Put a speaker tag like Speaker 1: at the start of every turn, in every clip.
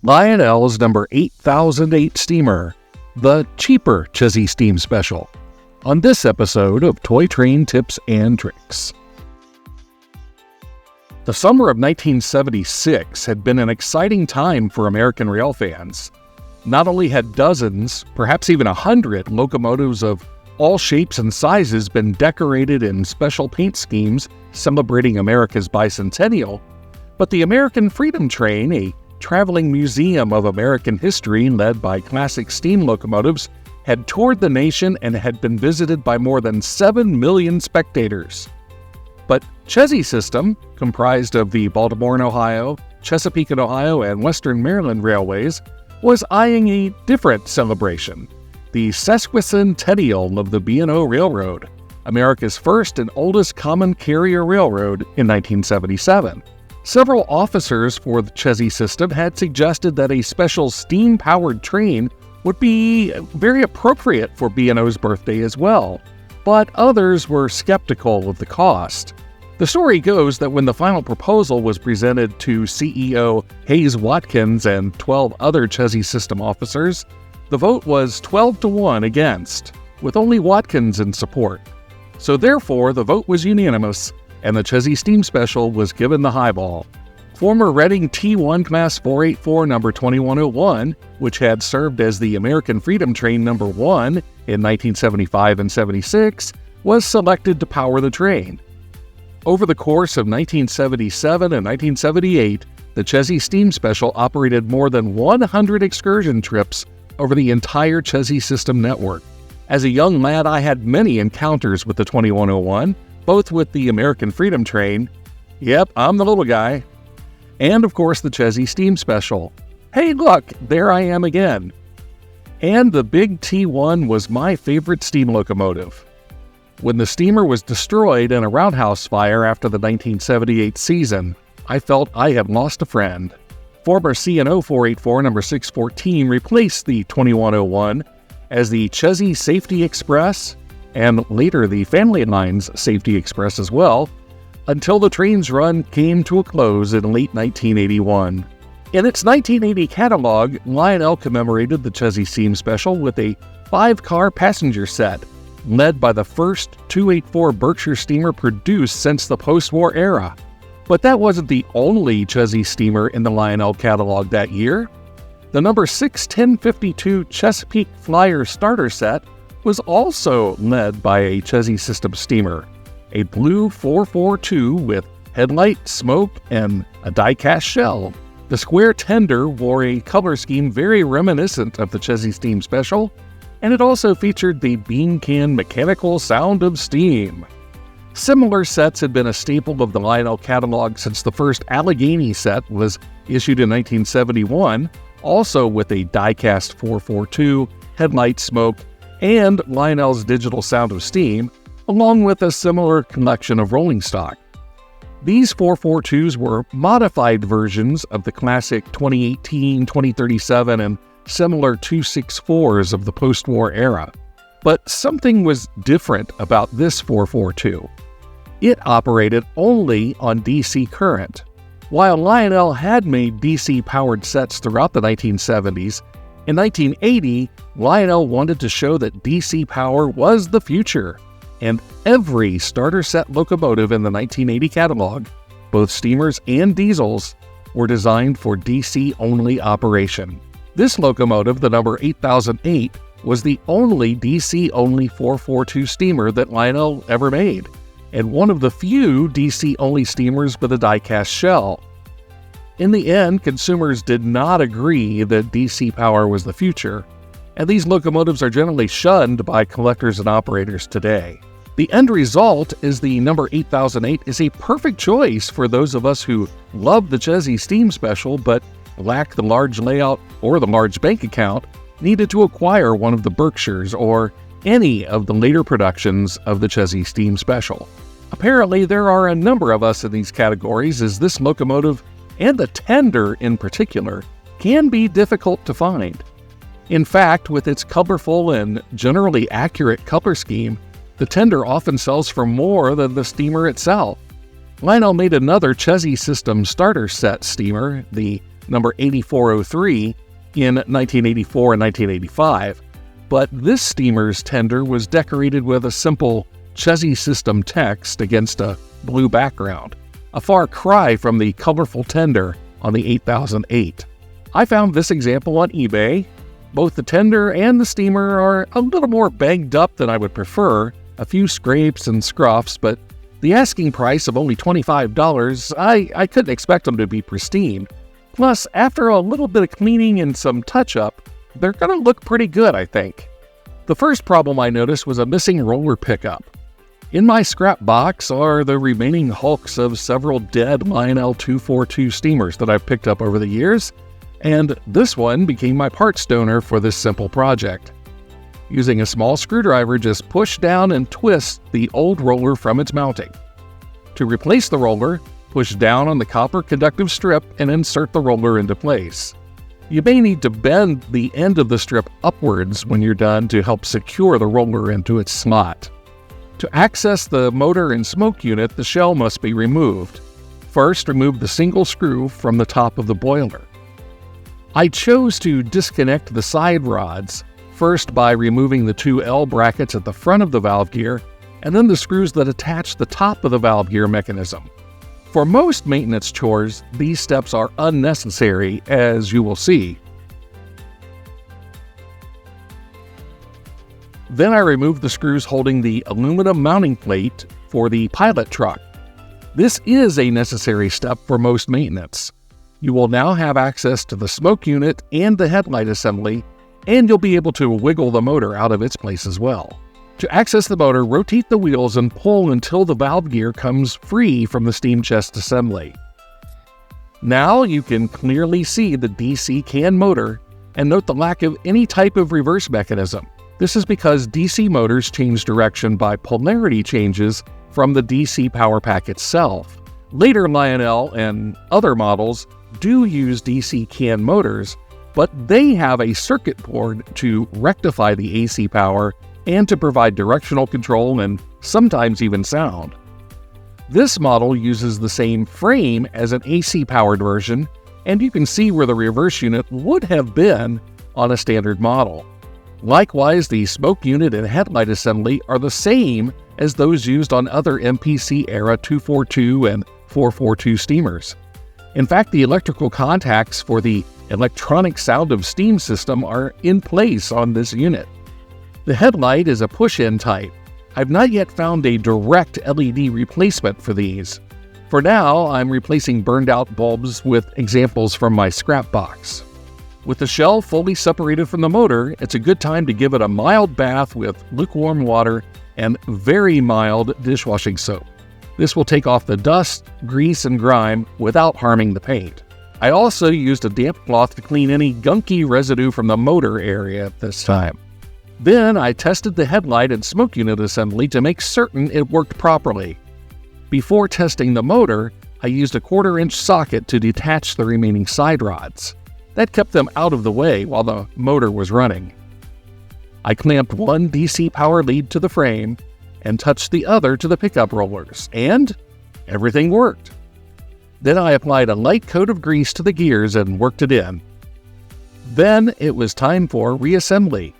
Speaker 1: Lionel's number 8008 steamer, the cheaper Chessie Steam Special, on this episode of Toy Train Tips and Tricks. The summer of 1976 had been an exciting time for American rail fans. Not only had dozens, perhaps even 100 locomotives of all shapes and sizes been decorated in special paint schemes celebrating America's bicentennial, but the American Freedom Train, a traveling museum of American history led by classic steam locomotives, had toured the nation and had been visited by more than 7 million spectators. But Chessie System, comprised of the Baltimore and Ohio, Chesapeake and Ohio, and Western Maryland railways, was eyeing a different celebration, the sesquicentennial of the B&O Railroad, America's first and oldest common carrier railroad in 1977. Several officers for the Chessie System had suggested that a special steam-powered train would be very appropriate for B&O's birthday as well, but others were skeptical of the cost. The story goes that when the final proposal was presented to CEO Hayes Watkins and 12 other Chessie System officers, the vote was 12-1 against, with only Watkins in support. So therefore, the vote was unanimous, and the Chessie Steam Special was given the highball. Former Reading T1 Class 484 number 2101, which had served as the American Freedom Train number 1 in 1975 and 76, was selected to power the train. Over the course of 1977 and 1978, the Chessie Steam Special operated more than 100 excursion trips over the entire Chessie System network. As a young lad, I had many encounters with the 2101, both with the American Freedom Train, yep, I'm the little guy, and of course the Chessie Steam Special. Hey look, there I am again. And the big T1 was my favorite steam locomotive. When the steamer was destroyed in a roundhouse fire after the 1978 season, I felt I had lost a friend. Former C&O 484 number 614 replaced the 2101 as the Chessie Safety Express, and later the Family Lines Safety Express as well, until the train's run came to a close in late 1981. In its 1980 catalog, Lionel commemorated the Chessie Steam Special with a 5-car passenger set, led by the first 284 Berkshire steamer produced since the post-war era. But that wasn't the only Chessie steamer in the Lionel catalog that year. The number 61052 Chesapeake Flyer starter set was also led by a Chessie System steamer, a blue 442 with headlight, smoke, and a diecast shell. The square tender wore a color scheme very reminiscent of the Chessie Steam Special, and it also featured the bean can mechanical sound of steam. Similar sets had been a staple of the Lionel catalog since the first Allegheny set was issued in 1971, also with a diecast 442, headlight, smoke, and Lionel's digital sound of steam, along with a similar collection of rolling stock. These 442s were modified versions of the classic 2018, 2037, and similar 264s of the post-war era. But something was different about this 442. It operated only on DC current. While Lionel had made DC-powered sets throughout the 1970s, in 1980, Lionel wanted to show that DC power was the future, and every starter set locomotive in the 1980 catalog, both steamers and diesels, were designed for DC-only operation. This locomotive, the number 8008, was the only DC-only 442 steamer that Lionel ever made, and one of the few DC-only steamers with a diecast shell. In the end, consumers did not agree that DC power was the future, and these locomotives are generally shunned by collectors and operators today. The end result is the number 8008 is a perfect choice for those of us who love the Chessie Steam Special but lack the large layout or the large bank account needed to acquire one of the Berkshires or any of the later productions of the Chessie Steam Special. Apparently, there are a number of us in these categories, as this locomotive, and the tender in particular, can be difficult to find. In fact, with its colorful and generally accurate color scheme, the tender often sells for more than the steamer itself. Lionel made another Chessie System starter set steamer, the number 8403, in 1984 and 1985, but this steamer's tender was decorated with a simple Chessie System text against a blue background, a far cry from the colorful tender on the 8008. I found this example on eBay. Both the tender and the steamer are a little more banged up than I would prefer, a few scrapes and scruffs, but the asking price of only $25, I couldn't expect them to be pristine. Plus, after a little bit of cleaning and some touch-up, they're going to look pretty good, I think. The first problem I noticed was a missing roller pickup. In my scrap box are the remaining hulks of several dead Lionel 242 steamers that I've picked up over the years, and this one became my parts donor for this simple project. Using a small screwdriver, just push down and twist the old roller from its mounting. To replace the roller, push down on the copper conductive strip and insert the roller into place. You may need to bend the end of the strip upwards when you're done to help secure the roller into its slot. To access the motor and smoke unit, the shell must be removed. First, remove the single screw from the top of the boiler. I chose to disconnect the side rods, first by removing the two L brackets at the front of the valve gear, and then the screws that attach the top of the valve gear mechanism. For most maintenance chores, these steps are unnecessary, as you will see. Then I removed the screws holding the aluminum mounting plate for the pilot truck. This is a necessary step for most maintenance. You will now have access to the smoke unit and the headlight assembly, and you'll be able to wiggle the motor out of its place as well. To access the motor, rotate the wheels and pull until the valve gear comes free from the steam chest assembly. Now you can clearly see the DC can motor and note the lack of any type of reverse mechanism. This is because DC motors change direction by polarity changes from the DC power pack itself. Later Lionel and other models do use DC can motors, but they have a circuit board to rectify the AC power and to provide directional control and sometimes even sound. This model uses the same frame as an AC-powered version, and you can see where the reverse unit would have been on a standard model. Likewise, the smoke unit and headlight assembly are the same as those used on other MPC-era 242 and 442 steamers. In fact, the electrical contacts for the electronic sound of steam system are in place on this unit. The headlight is a push-in type. I've not yet found a direct LED replacement for these. For now, I'm replacing burned-out bulbs with examples from my scrap box. With the shell fully separated from the motor, it's a good time to give it a mild bath with lukewarm water and very mild dishwashing soap. This will take off the dust, grease, and grime without harming the paint. I also used a damp cloth to clean any gunky residue from the motor area at this time. Then I tested the headlight and smoke unit assembly to make certain it worked properly. Before testing the motor, I used a 1/4-inch socket to detach the remaining side rods. That kept them out of the way while the motor was running. I clamped one DC power lead to the frame and touched the other to the pickup rollers, and everything worked. Then I applied a light coat of grease to the gears and worked it in. Then it was time for reassembly.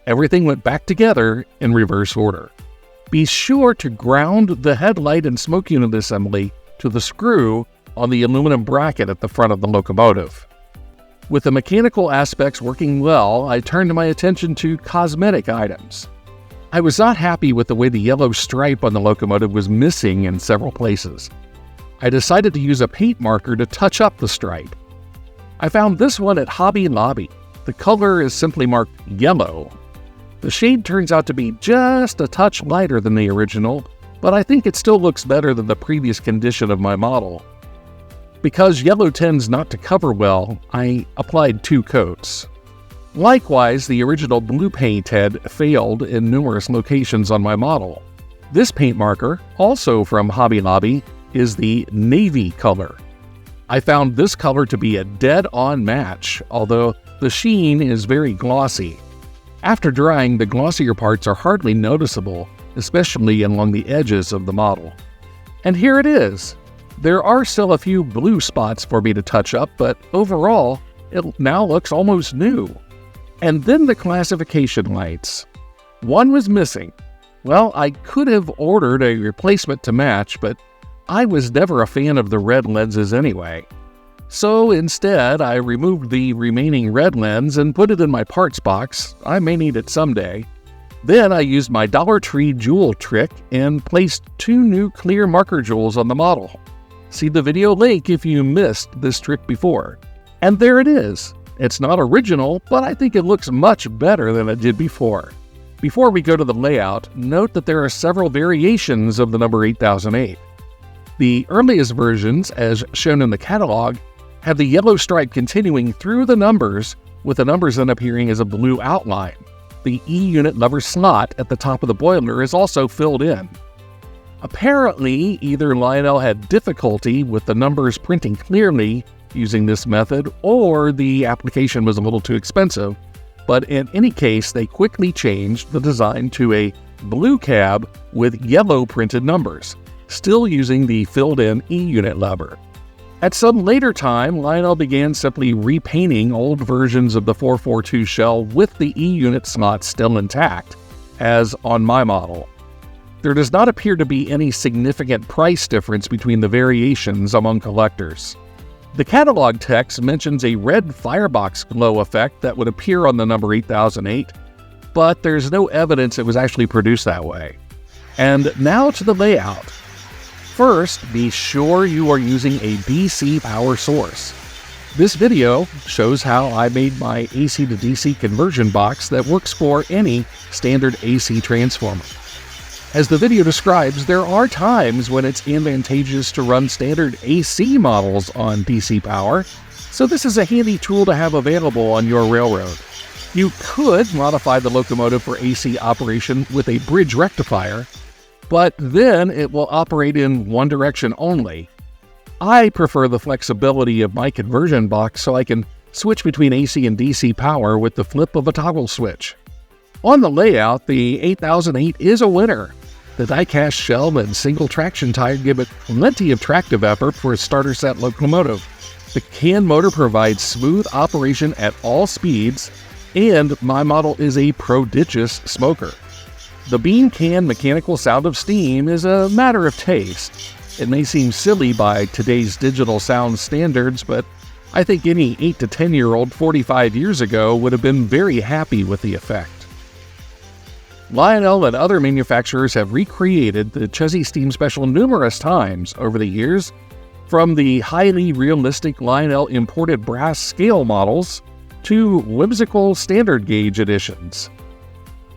Speaker 1: Everything went back together in reverse order. Be sure to ground the headlight and smoke unit assembly to the screw on the aluminum bracket at the front of the locomotive. With the mechanical aspects working well, I turned my attention to cosmetic items. I was not happy with the way the yellow stripe on the locomotive was missing in several places. I decided to use a paint marker to touch up the stripe. I found this one at Hobby Lobby. The color is simply marked yellow. The shade turns out to be just a touch lighter than the original, but I think it still looks better than the previous condition of my model. Because yellow tends not to cover well, I applied 2 coats. Likewise, the original blue paint had failed in numerous locations on my model. This paint marker, also from Hobby Lobby, is the navy color. I found this color to be a dead-on match, although the sheen is very glossy. After drying, the glossier parts are hardly noticeable, especially along the edges of the model. And here it is. There are still a few blue spots for me to touch up, but overall, it now looks almost new. And then the classification lights. One was missing. Well, I could have ordered a replacement to match, but I was never a fan of the red lenses anyway. So instead, I removed the remaining red lens and put it in my parts box. I may need it someday. Then I used my Dollar Tree jewel trick and placed 2 new clear marker jewels on the model. See the video link if you missed this trick before. And there it is. It's not original, but I think it looks much better than it did before. Before we go to the layout, note that there are several variations of the number 8008. The earliest versions, as shown in the catalog, have the yellow stripe continuing through the numbers, with the numbers then appearing as a blue outline. The E-unit lever slot at the top of the boiler is also filled in. Apparently, either Lionel had difficulty with the numbers printing clearly using this method, or the application was a little too expensive, but in any case, they quickly changed the design to a blue cab with yellow printed numbers, still using the filled-in E-unit lever. At some later time, Lionel began simply repainting old versions of the 442 shell with the E-unit slot still intact, as on my model. There does not appear to be any significant price difference between the variations among collectors. The catalog text mentions a red firebox glow effect that would appear on the number 8008, but there's no evidence it was actually produced that way. And now to the layout. First, be sure you are using a DC power source. This video shows how I made my AC to DC conversion box that works for any standard AC transformer. As the video describes, there are times when it's advantageous to run standard AC models on DC power, so this is a handy tool to have available on your railroad. You could modify the locomotive for AC operation with a bridge rectifier, but then it will operate in one direction only. I prefer the flexibility of my conversion box so I can switch between AC and DC power with the flip of a toggle switch. On the layout, the 8008 is a winner. The die-cast shell and single traction tire give it plenty of tractive effort for a starter set locomotive. The can motor provides smooth operation at all speeds, and my model is a prodigious smoker. The bean can mechanical sound of steam is a matter of taste. It may seem silly by today's digital sound standards, but I think any 8 to 10-year-old 45 years ago would have been very happy with the effect. Lionel and other manufacturers have recreated the Chessie Steam Special numerous times over the years, from the highly realistic Lionel imported brass scale models to whimsical standard gauge editions.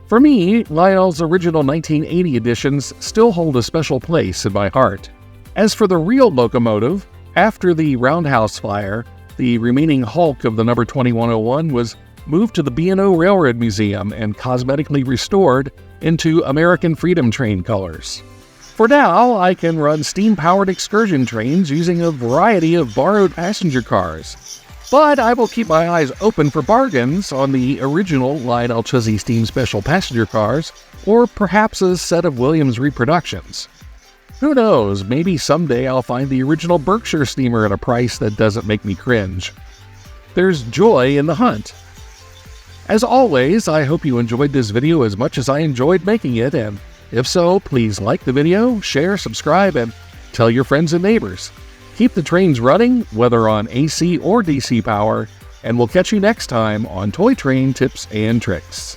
Speaker 1: For me, Lionel's original 1980 editions still hold a special place in my heart. As for the real locomotive, after the Roundhouse Flyer, the remaining hulk of the number 2101 was moved to the B&O Railroad Museum and cosmetically restored into American Freedom Train colors. For now, I can run steam-powered excursion trains using a variety of borrowed passenger cars. But I will keep my eyes open for bargains on the original Lionel Chessie Steam Special passenger cars, or perhaps a set of Williams reproductions. Who knows, maybe someday I'll find the original Berkshire steamer at a price that doesn't make me cringe. There's joy in the hunt. As always, I hope you enjoyed this video as much as I enjoyed making it, and if so, please like the video, share, subscribe, and tell your friends and neighbors. Keep the trains running, whether on AC or DC power, and we'll catch you next time on Toy Train Tips and Tricks.